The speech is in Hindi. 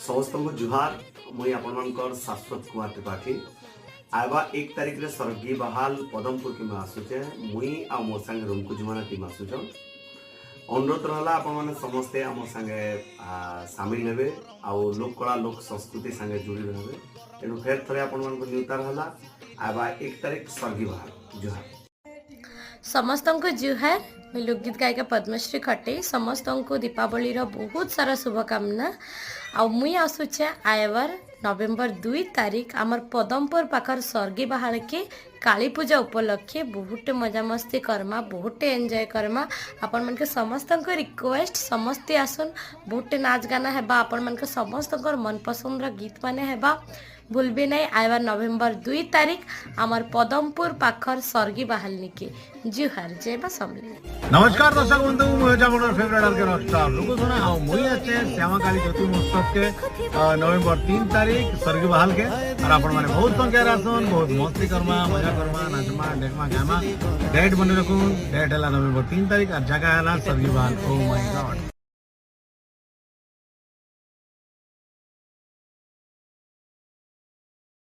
समस्त को जुहार मुई आपनकर शाश्वत कुमार त्रिपाठी आवा 1 तारिख रे स्वर्गीय बहाल पदमपुर की मैं आसुचे मुई आ मोर संगे रुमकु जुमाना टीम आसुच अनुरोध रहा आपण मैंने समस्ते आम संगे सामिल हेबे आउ लोक कला लोक संस्कृति संगे जुड़ी रहे तेणु फेर थे आपण मान न्यूता रहा आवा 1 तारिख स्वर्गीय बहाल जुहार समस्त को जुहार मैं लोकगीत गायिका पद्मश्री खटे समस्त को दीपावली बहुत सारा शुभकामना आ मुई आसुचे आयवर नवेम्बर 2 तारिख आमर पदमपुर पाखर स्वर्गीय बहाल के काली पूजा उपलक्षे बहुत मजामस्ती करमा बहुत एंजॉय करमा आपण मन के समस्त को रिक्वेस्ट समस्ते आसन बहुत नाच गाना हेबा आपण मन के समस्त मनपसंद गीत माने हेबा भूलबे नहीं आयबार नवेम्बर 2 तारिख आमर पदमपुर पाखर स्वर्गीय बहाल निके जुहार जय बा समले नमस्कार दर्शक बंधु मुझे फेवरेट ऑर्केस्ट्रा स्टार लोग सुना आ मुई আছে श्यामा काली ज्योति महोत्सव के नवेम्बर 3 तारिख स्वर्गीय बहाल के और आपण माने बहुत संख्या आसन बहुत मस्ती करमा मजा करमा नाचमा देखमा गामा डेट बने रखूं डेट है नवेम्बर 3 तारिख और जगह है स्वर्गीय बहाल। Oh my God.